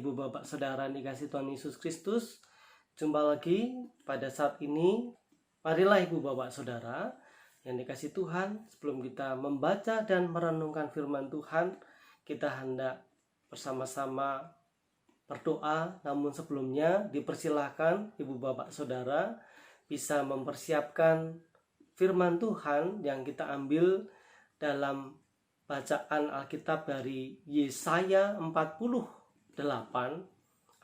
Ibu Bapak Saudara dikasih Tuhan Yesus Kristus. Jumpa lagi pada saat ini. Marilah Ibu Bapak Saudara yang dikasih Tuhan, sebelum kita membaca dan merenungkan firman Tuhan, kita hendak bersama-sama berdoa. Namun sebelumnya dipersilahkan Ibu Bapak Saudara bisa mempersiapkan firman Tuhan yang kita ambil dalam bacaan Alkitab dari Yesaya 48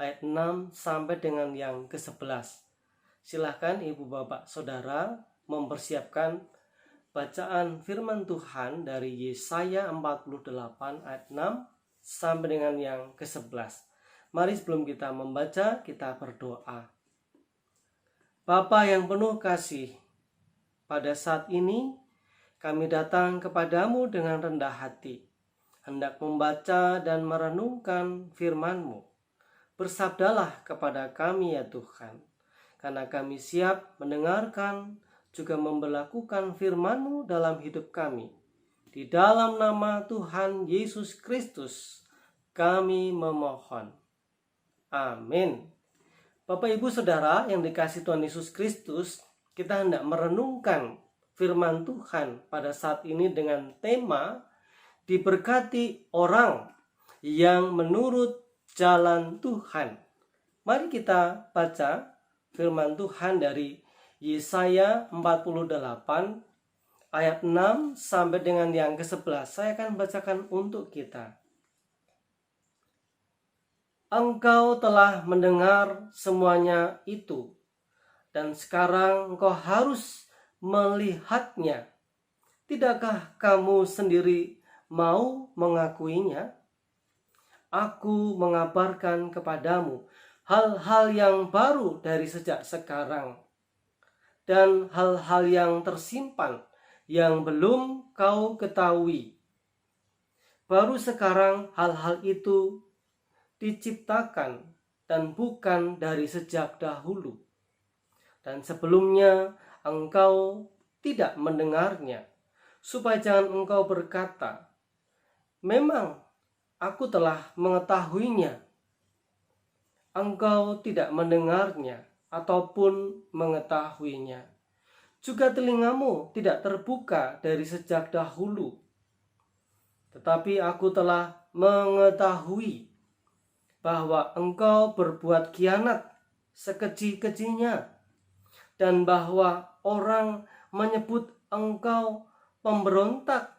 ayat 6 sampai dengan yang ke-11. Silahkan Ibu Bapak Saudara mempersiapkan bacaan firman Tuhan dari Yesaya 48 ayat 6 sampai dengan yang ke-11. Mari sebelum kita membaca, kita berdoa. Bapa yang penuh kasih, pada saat ini kami datang kepadamu dengan rendah hati, hendak membaca dan merenungkan firman-Mu. Bersabdalah kepada kami ya Tuhan, karena kami siap mendengarkan juga memberlakukan firman-Mu dalam hidup kami. Di dalam nama Tuhan Yesus Kristus, kami memohon. Amin. Bapak Ibu Saudara yang dikasih Tuhan Yesus Kristus, kita hendak merenungkan firman Tuhan pada saat ini dengan tema diberkati orang yang menurut jalan Tuhan. Mari kita baca firman Tuhan dari Yesaya 48 ayat 6 sampai dengan yang ke-11. Saya akan bacakan untuk kita. Engkau telah mendengar semuanya itu, dan sekarang engkau harus melihatnya. Tidakkah kamu sendiri mau mengakuinya? Aku mengabarkan kepadamu hal-hal yang baru dari sejak sekarang, dan hal-hal yang tersimpan yang belum kau ketahui. Baru sekarang hal-hal itu diciptakan dan bukan dari sejak dahulu. Dan sebelumnya engkau tidak mendengarnya, supaya jangan engkau berkata, memang aku telah mengetahuinya. Engkau tidak mendengarnya ataupun mengetahuinya. Juga telingamu tidak terbuka dari sejak dahulu. Tetapi aku telah mengetahui bahwa engkau berbuat khianat sekeji-kejinya, dan bahwa orang menyebut engkau pemberontak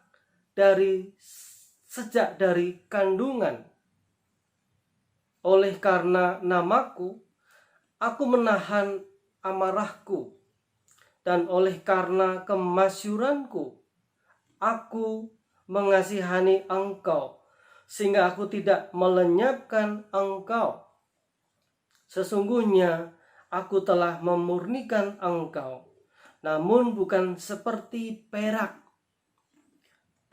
sejak dari kandungan. Oleh karena namaku, aku menahan amarahku, dan oleh karena kemasyuranku, aku mengasihani engkau, sehingga aku tidak melenyapkan engkau. Sesungguhnya aku telah memurnikan engkau, namun bukan seperti perak.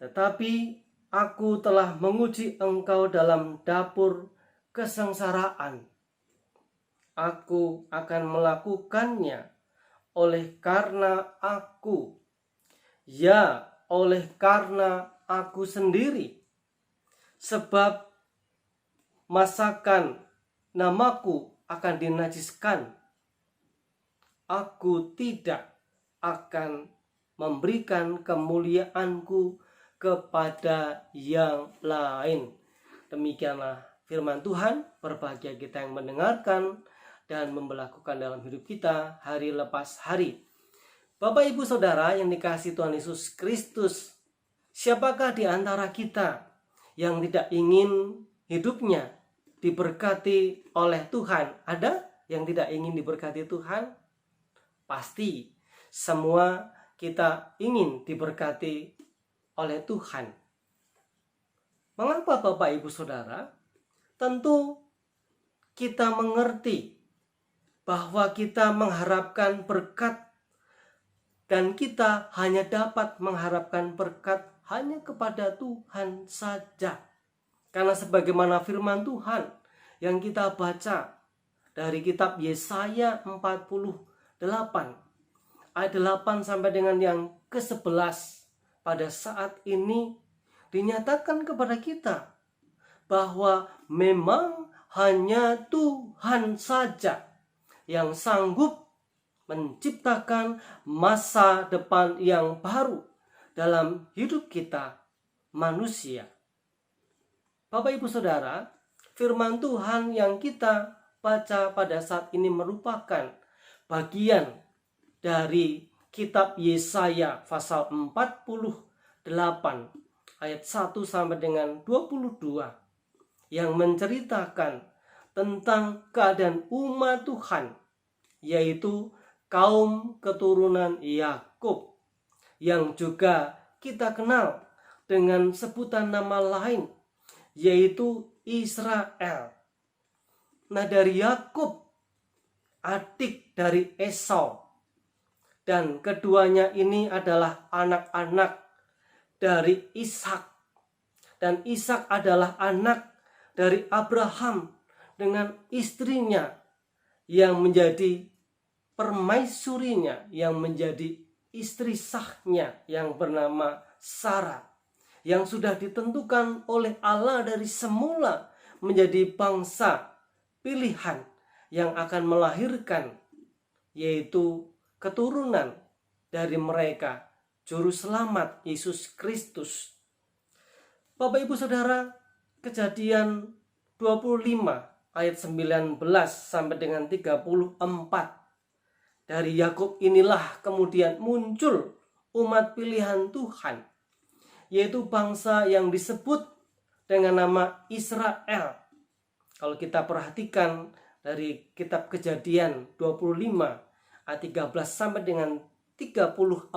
Tetapi aku telah menguji engkau dalam dapur kesengsaraan. Aku akan melakukannya oleh karena aku, ya oleh karena aku sendiri. Sebab masakan namaku akan dinajiskan. Aku tidak akan memberikan kemuliaanku kepada yang lain. Demikianlah firman Tuhan. Berbahagia kita yang mendengarkan dan memberlakukan dalam hidup kita hari lepas hari. Bapak Ibu Saudara yang dikasihi Tuhan Yesus Kristus, siapakah di antara kita yang tidak ingin hidupnya diberkati oleh Tuhan? Ada yang tidak ingin diberkati Tuhan? Pasti semua kita ingin diberkati oleh Tuhan. Mengapa Bapak Ibu Saudara? Tentu kita mengerti bahwa kita mengharapkan berkat, dan kita hanya dapat mengharapkan berkat hanya kepada Tuhan saja. Karena sebagaimana firman Tuhan yang kita baca dari kitab Yesaya 48 ayat 8 sampai dengan yang ke-11, pada saat ini dinyatakan kepada kita bahwa memang hanya Tuhan saja yang sanggup menciptakan masa depan yang baru dalam hidup kita manusia. Bapak Ibu Saudara, firman Tuhan yang kita baca pada saat ini merupakan bagian dari kitab Yesaya pasal 48 ayat 1 sampai dengan 22 yang menceritakan tentang keadaan umat Tuhan, yaitu kaum keturunan Yakub, yang juga kita kenal dengan sebutan nama lain, yaitu Israel. Nah, dari Yakub, adik dari Esau, dan keduanya ini adalah anak-anak dari Ishak, dan Ishak adalah anak dari Abraham dengan istrinya yang menjadi permaisurinya, yang menjadi istri sahnya yang bernama Sarah, yang sudah ditentukan oleh Allah dari semula menjadi bangsa pilihan yang akan melahirkan, yaitu keturunan dari mereka, Juru Selamat Yesus Kristus. Bapak Ibu Saudara, Kejadian 25 ayat 19 sampai dengan 34. Dari Yakub inilah kemudian muncul umat pilihan Tuhan, yaitu bangsa yang disebut dengan nama Israel. Kalau kita perhatikan dari kitab Kejadian 25 ayat 13 sampai dengan 34,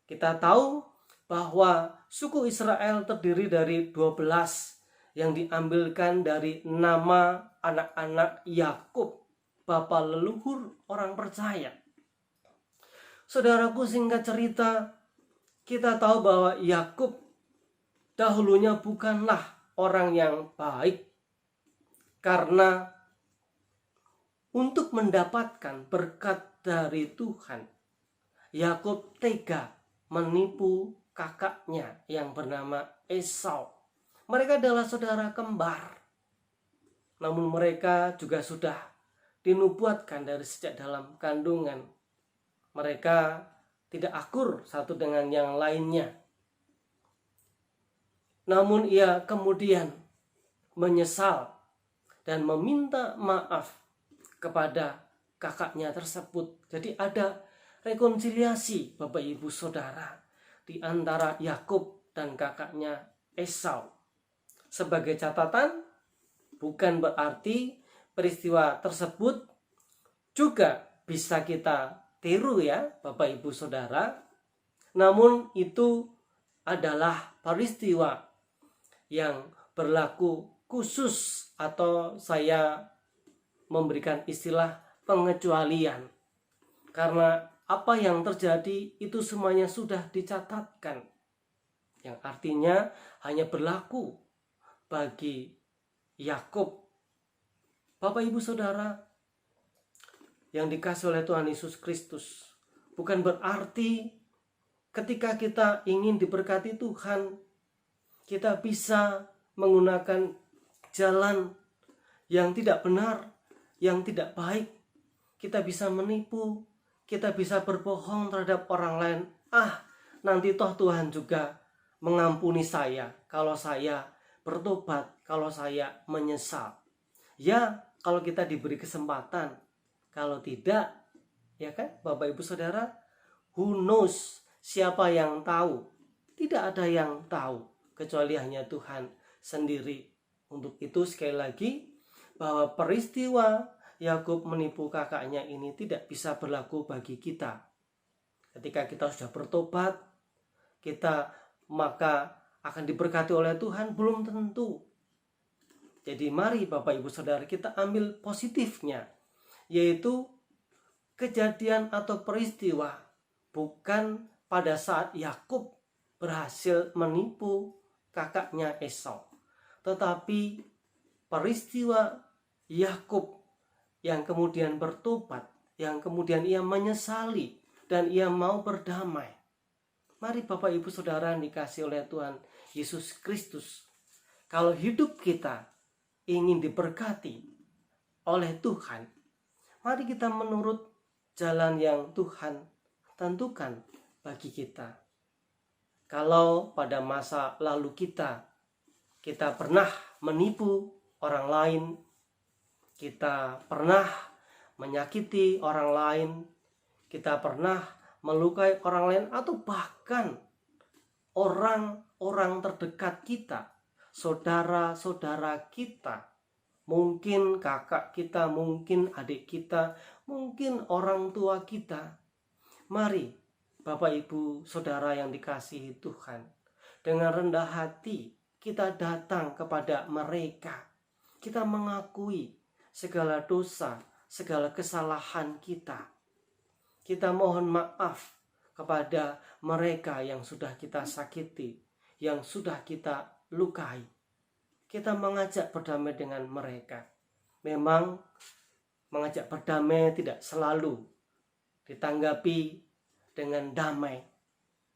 kita tahu bahwa suku Israel terdiri dari 12 yang diambilkan dari nama anak-anak Yakub, bapa leluhur orang percaya. Saudaraku, singkat cerita, kita tahu bahwa Yakub dahulunya bukanlah orang yang baik, karena untuk mendapatkan berkat dari Tuhan, Yakub tega menipu kakaknya yang bernama Esau. Mereka adalah saudara kembar, namun mereka juga sudah dinubuatkan dari sejak dalam kandungan. Mereka tidak akur satu dengan yang lainnya. Namun ia kemudian menyesal dan meminta maaf kepada kakaknya tersebut. Jadi ada rekonsiliasi, Bapak Ibu Saudara, di antara Yakub dan kakaknya Esau. Sebagai catatan, bukan berarti peristiwa tersebut juga bisa kita tiru ya, Bapak Ibu Saudara. Namun itu adalah peristiwa yang berlaku khusus, atau saya memberikan istilah pengecualian. Karena apa yang terjadi itu semuanya sudah dicatatkan, yang artinya hanya berlaku bagi Yakub. Bapak Ibu Saudara yang dikasihi oleh Tuhan Yesus Kristus, bukan berarti ketika kita ingin diberkati Tuhan, kita bisa menggunakan jalan yang tidak benar, yang tidak baik. Kita bisa menipu, kita bisa berbohong terhadap orang lain. Nanti toh Tuhan juga mengampuni saya kalau saya bertobat, kalau saya menyesal. Ya, kalau kita diberi kesempatan. Kalau tidak, ya kan Bapak Ibu Saudara, who knows, siapa yang tahu? Tidak ada yang tahu kecuali hanya Tuhan sendiri. Untuk itu sekali lagi, bahwa peristiwa Yakub menipu kakaknya ini tidak bisa berlaku bagi kita. Ketika kita sudah bertobat, kita maka akan diberkati oleh Tuhan, belum tentu. Jadi mari Bapak Ibu Saudara, kita ambil positifnya, yaitu kejadian atau peristiwa bukan pada saat Yakub berhasil menipu kakaknya Esau, tetapi peristiwa Yakub yang kemudian bertobat, yang kemudian ia menyesali dan ia mau berdamai. Mari Bapak Ibu Saudara dikasihi oleh Tuhan Yesus Kristus, kalau hidup kita ingin diberkati oleh Tuhan, mari kita menurut jalan yang Tuhan tentukan bagi kita. Kalau pada masa lalu kita pernah menipu orang lain, kita pernah menyakiti orang lain, kita pernah melukai orang lain, atau bahkan orang-orang terdekat kita, saudara-saudara kita, mungkin kakak kita, mungkin adik kita, mungkin orang tua kita. Mari Bapak Ibu Saudara yang dikasihi Tuhan, dengan rendah hati kita datang kepada mereka. Kita mengakui segala dosa, segala kesalahan kita. Kita mohon maaf kepada mereka yang sudah kita sakiti, yang sudah kita lukai. Kita mengajak berdamai dengan mereka. Memang mengajak berdamai tidak selalu ditanggapi dengan damai.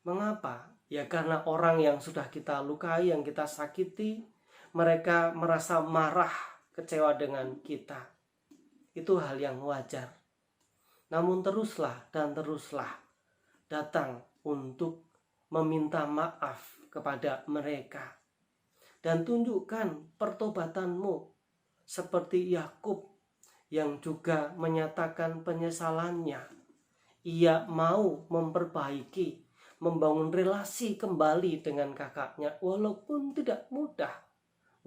Mengapa? Ya karena orang yang sudah kita lukai, yang kita sakiti, mereka merasa marah, kecewa dengan kita. Itu hal yang wajar. Namun teruslah dan teruslah datang untuk meminta maaf kepada mereka. Dan tunjukkan pertobatanmu seperti Yakub yang juga menyatakan penyesalannya. Ia mau memperbaiki, membangun relasi kembali dengan kakaknya, walaupun tidak mudah,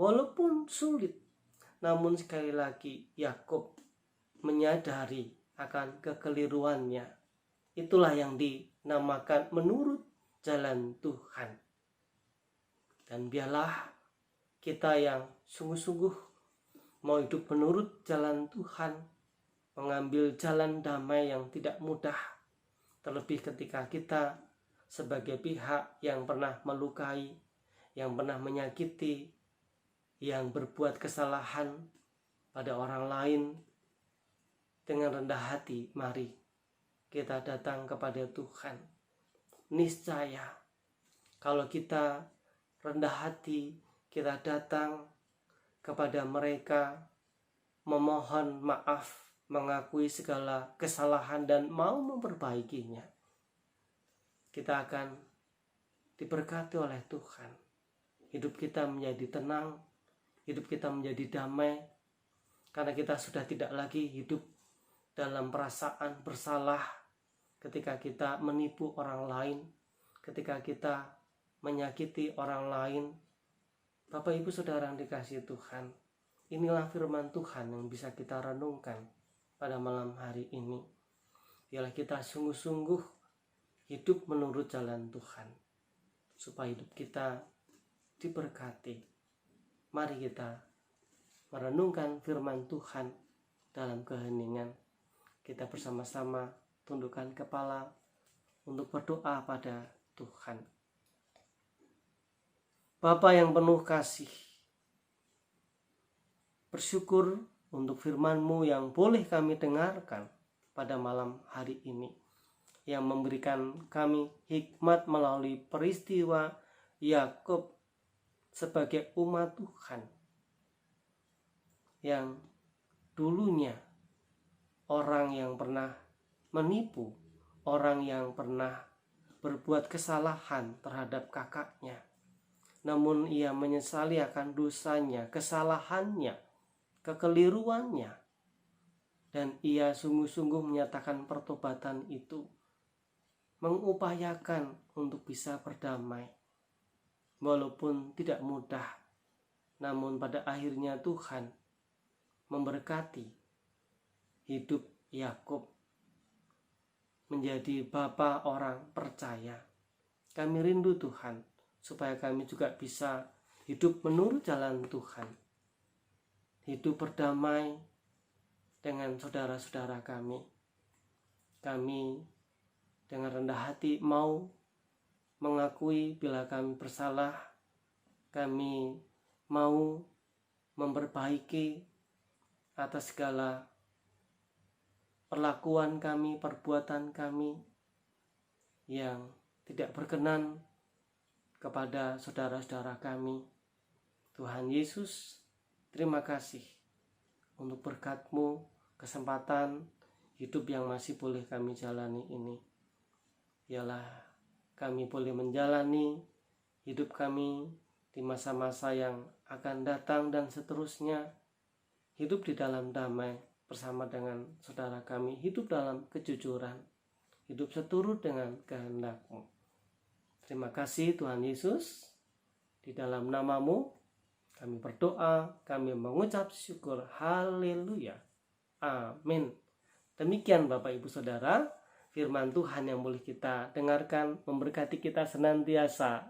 walaupun sulit. Namun sekali lagi Yakub menyadari akan kekeliruannya. Itulah yang dinamakan menurut jalan Tuhan. Dan biarlah kita yang sungguh-sungguh mau hidup menurut jalan Tuhan, mengambil jalan damai yang tidak mudah, terlebih ketika kita sebagai pihak yang pernah melukai, yang pernah menyakiti, yang berbuat kesalahan pada orang lain. Dengan rendah hati, mari kita datang kepada Tuhan. Niscaya kalau kita rendah hati, kita datang kepada mereka, memohon maaf, mengakui segala kesalahan dan mau memperbaikinya, kita akan diberkati oleh Tuhan. Hidup kita menjadi tenang, hidup kita menjadi damai, karena kita sudah tidak lagi hidup dalam perasaan bersalah ketika kita menipu orang lain, ketika kita menyakiti orang lain. Bapak Ibu Saudara yang dikasihi Tuhan, inilah firman Tuhan yang bisa kita renungkan pada malam hari ini. Biarlah kita sungguh-sungguh hidup menurut jalan Tuhan, supaya hidup kita diberkati. Mari kita merenungkan firman Tuhan dalam keheningan. Kita bersama-sama tundukkan kepala untuk berdoa pada Tuhan. Bapa yang penuh kasih, bersyukur untuk firman-Mu yang boleh kami dengarkan pada malam hari ini, yang memberikan kami hikmat melalui peristiwa Yakub sebagai umat Tuhan yang dulunya orang yang pernah menipu, orang yang pernah berbuat kesalahan terhadap kakaknya, namun ia menyesali akan dosanya, kesalahannya, kekeliruannya, dan ia sungguh-sungguh menyatakan pertobatan itu, mengupayakan untuk bisa berdamai, walaupun tidak mudah. Namun pada akhirnya Tuhan memberkati hidup Yakub menjadi bapa orang percaya. Kami rindu Tuhan, supaya kami juga bisa hidup menurut jalan Tuhan, hidup berdamai dengan saudara-saudara kami. Kami dengan rendah hati mau mengakui bila kami bersalah. Kami mau memperbaiki atas segala perlakuan kami, perbuatan kami yang tidak berkenan kepada saudara-saudara kami. Tuhan Yesus, Terima kasih untuk berkat-Mu, kesempatan hidup yang masih boleh kami jalani ini. Biarlah kami boleh menjalani hidup kami di masa-masa yang akan datang dan seterusnya. Hidup di dalam damai bersama dengan saudara kami, hidup dalam kejujuran, hidup seturut dengan kehendak-Mu. Terima kasih Tuhan Yesus. Di dalam nama-Mu kami berdoa, kami mengucap syukur. Haleluya. Amin. Demikian Bapak Ibu Saudara, firman Tuhan yang boleh kita dengarkan memberkati kita senantiasa